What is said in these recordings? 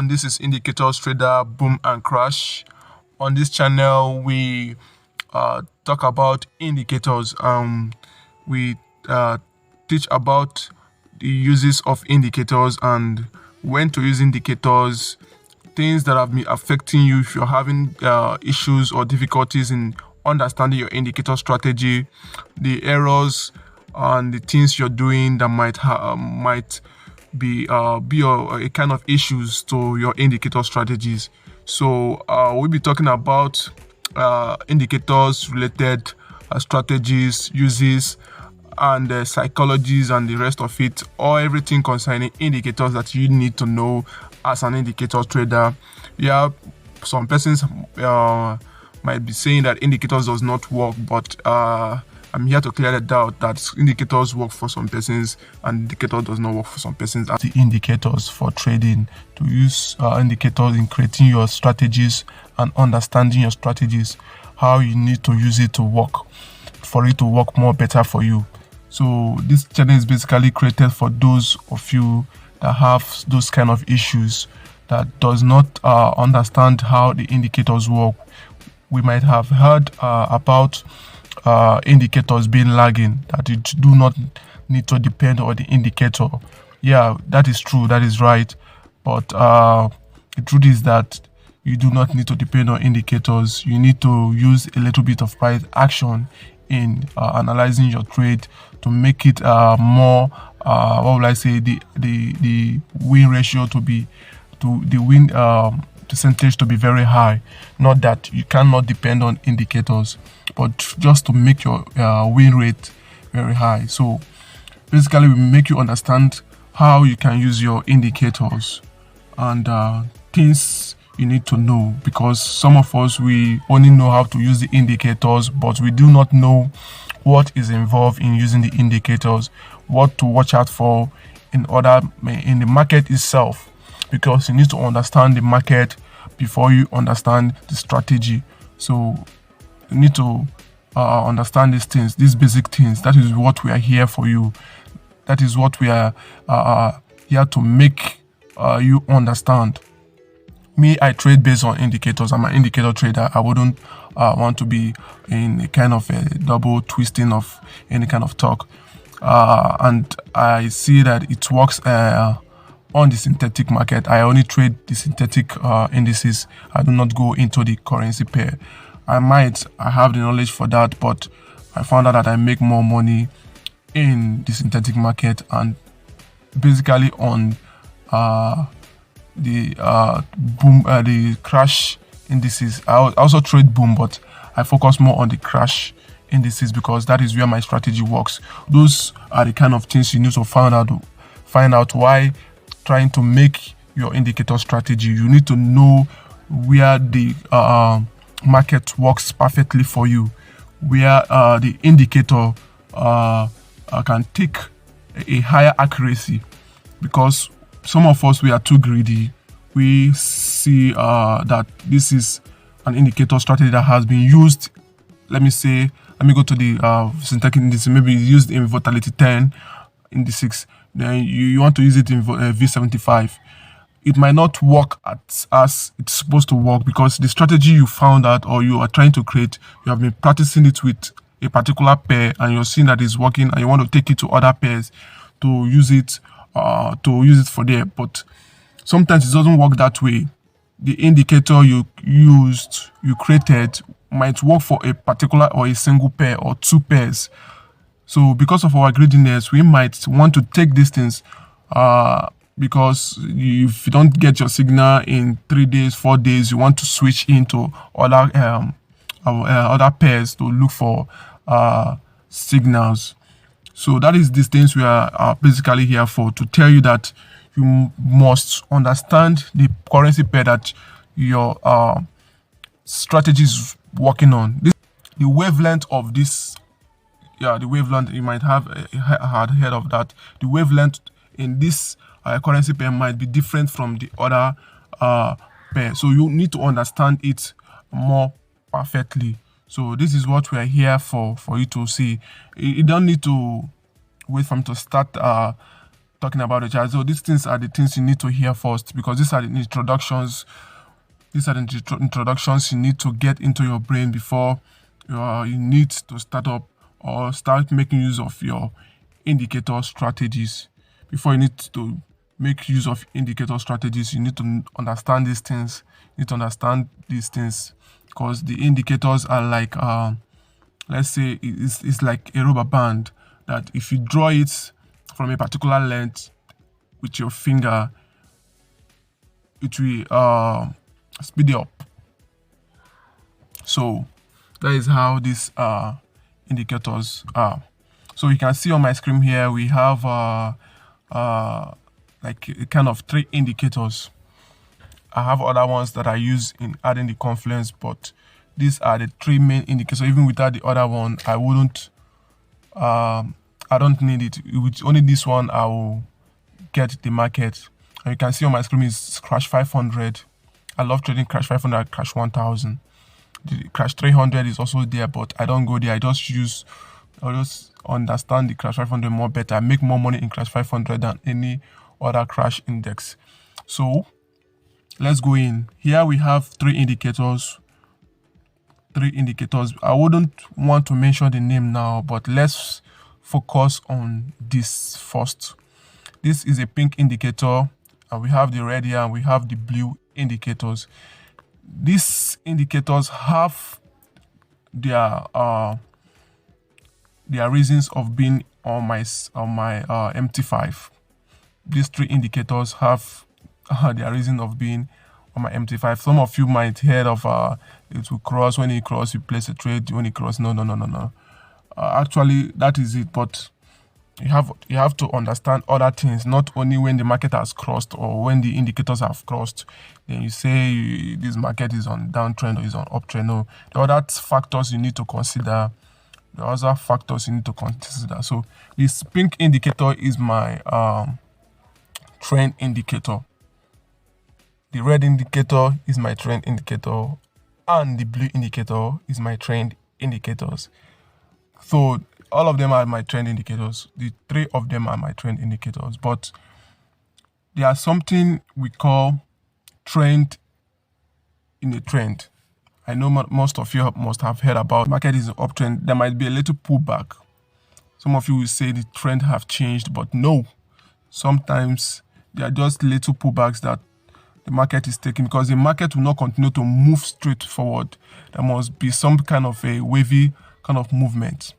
This is Indicators Trader Boom and Crash. On this channel, we talk about indicators. We teach about the uses of indicators and when to use indicators, things that have been affecting you if you're having issues or difficulties in understanding your indicator strategy, the errors and the things you're doing that might be a kind of issues to your indicator strategies. So we'll be talking about indicators related strategies, uses, and psychologies and the rest of it, or everything concerning indicators that you need to know as an indicator trader. Yeah, some persons might be saying that indicators does not work, but I'm here to clear the doubt that indicators work for some persons and indicator does not work for some persons. The indicators for trading, to use indicators in creating your strategies and understanding your strategies, how you need to use it to work, for it to work more better for you. So this channel is basically created for those of you that have those kind of issues, that does not understand how the indicators work. We might have heard about indicators being lagging, that you do not need to depend on the indicator. Yeah, that is true, that is right. But the truth is that you do not need to depend on indicators. You need to use a little bit of price action in analyzing your trade to make it more what will I say, the win ratio to be, to the win percentage to be very high. Not that you cannot depend on indicators, but just to make your win rate very high. So basically we make you understand how you can use your indicators and things you need to know, because some of us, we only know how to use the indicators, but we do not know what is involved in using the indicators, what to watch out for in the market itself, because you need to understand the market before you understand the strategy. So you need to understand these things, these basic things. That is what we are here for you. That is what we are here to make you understand. Me, I trade based on indicators. I'm an indicator trader. I wouldn't want to be in a kind of a double twisting of any kind of talk. And I see that it works on the synthetic market. I only trade the synthetic indices. I do not go into the currency pair. I have the knowledge for that, but I found out that I make more money in the synthetic market and basically on the boom, the crash indices. I also trade boom, but I focus more on the crash indices because that is where my strategy works. Those are the kind of things you need to find out why trying to make your indicator strategy. You need to know where the market works perfectly for you, where the indicator can take a higher accuracy, because some of us, we are too greedy. We see that this is an indicator strategy that has been used. Let me go to the synthetic index, maybe used in volatility 10 indices. Then you want to use it in V75. It might not work as it's supposed to work, because the strategy you found out or you are trying to create, you have been practicing it with a particular pair and you're seeing that it's working, and you want to take it to other pairs to use it for there. But sometimes it doesn't work that way. The indicator you created might work for a particular or a single pair or two pairs. So because of our greediness, we might want to take these things because if you don't get your signal in 3 days, 4 days, you want to switch into other pairs to look for signals. So that is these things we are basically here for, to tell you that you must understand the currency pair that your strategy is working on. The wavelength of this, the wavelength, you might have had heard of that. The wavelength in this currency pair might be different from the other pair. So you need to understand it more perfectly. So this is what we are here for you to see. You don't need to wait for me to start talking about the chart. So these things are the things you need to hear first, because these are the introductions. These are the introductions you need to get into your brain before you need to start up or start making use of your indicator strategies. Before you need to make use of indicator strategies, you need to understand these things. You need to understand these things, because the indicators are like, let's say it's like a rubber band that if you draw it from a particular length with your finger, it will speed it up. So that is how these indicators are. So you can see on my screen here, we have like a kind of 3 indicators. I have other ones that I use in adding the confluence, but these are the 3 main indicators. So even without the other one, I wouldn't, I don't need it. With only this one, I will get the market. And you can see on my screen is Crash 500. I love trading Crash 500, Crash 1000. The Crash 300 is also there, but I don't go there. I just understand the Crash 500 more better. I make more money in Crash 500 than any other Crash index. So let's go in. Here we have 3 indicators. 3 indicators. I wouldn't want to mention the name now, but let's focus on this first. This is a pink indicator, and we have the red here, and we have the blue indicators. These indicators have their reasons of being on my MT5. These 3 indicators have their reason of being on my MT5. Some of you might heard of it will cross. When it cross, you place a trade. When it cross, no. Actually, that is it. But you have to understand other things, not only when the market has crossed or when the indicators have crossed. Then you say this market is on downtrend or is on uptrend. No, the other factors you need to consider. So this pink indicator is my trend indicator. The red indicator is my trend indicator, and the blue indicator is my trend indicators. So all of them are my trend indicators. The 3 of them are my trend indicators. But there are something we call trend in a trend. I know most of you must have heard about market is an uptrend. There might be a little pullback. Some of you will say the trend have changed, but no. Sometimes there are just little pullbacks that the market is taking, because the market will not continue to move straight forward. There must be some kind of a wavy kind of movement.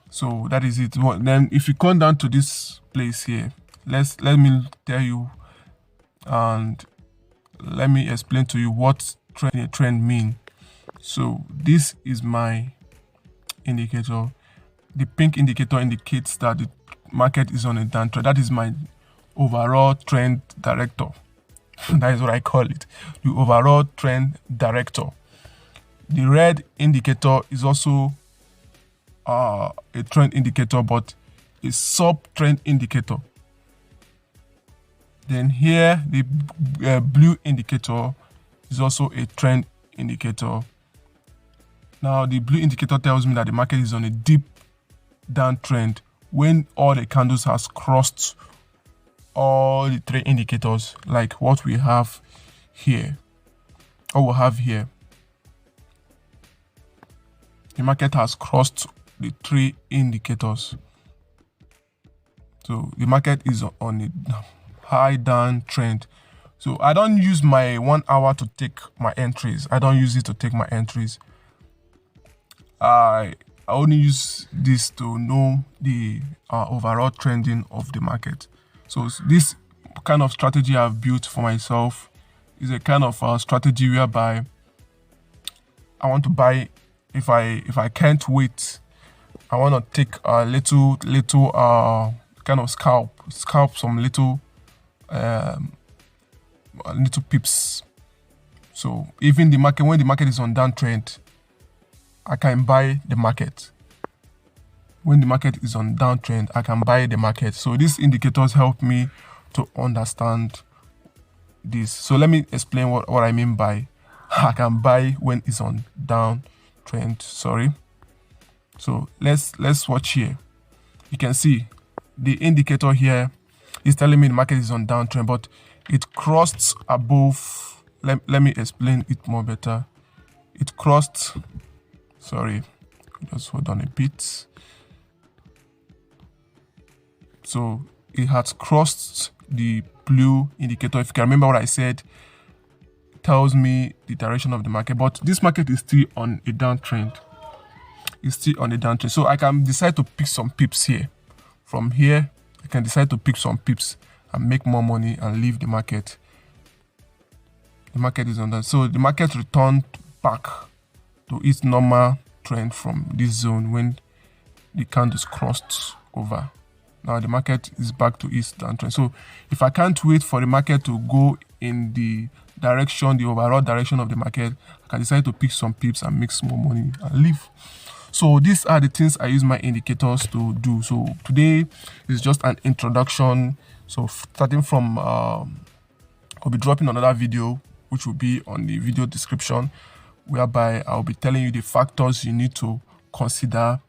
So that is it. Then if you come down to this place here, let me tell you and let me explain to you what trend mean. So this is my indicator. The pink indicator indicates that the market is on a downtrend. That is my overall trend director. That is what I call it, the overall trend director. The red indicator is also a trend indicator, but a sub-trend indicator. Then here, the blue indicator is also a trend indicator. Now, the blue indicator tells me that the market is on a deep downtrend when all the candles has crossed all the 3 indicators, like what we have here, or we have here. The market has crossed the 3 indicators. So the market is on a high downtrend. So I don't use my 1 hour to take my entries. I don't use it to take my entries. I only use this to know the overall trending of the market. So this kind of strategy I've built for myself is a kind of strategy whereby I want to buy. If I can't wait, I want to take a little kind of scalp some little pips. So even the market, when the market is on downtrend, I can buy the market. When the market is on downtrend, I can buy the market. So these indicators help me to understand this. So let me explain what I mean by I can buy when it's on downtrend. Sorry. So let's watch here. You can see the indicator here it's telling me the market is on downtrend, but it crossed above. Let me explain it more better. It crossed, sorry, just hold on a bit. So it has crossed the blue indicator. If you can remember what I said, it tells me the direction of the market, but this market is still on a downtrend. It's still on a downtrend. So I can decide to pick some pips here. From here, I can decide to pick some pips and make more money and leave the market. The market is on that. So the market returned back to its normal trend from this zone when the candles crossed over. Now the market is back to its downtrend. So if I can't wait for the market to go in the direction, the overall direction of the market, I can decide to pick some pips and make some more money and leave. So these are the things I use my indicators to do. So today is just an introduction. So starting from, I'll be dropping another video, which will be on the video description, whereby I'll be telling you the factors you need to consider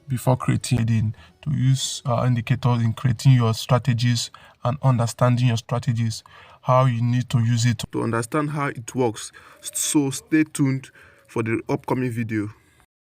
before creating, to use indicators in creating your strategies and understanding your strategies, how you need to use it to understand how it works. So stay tuned for the upcoming video.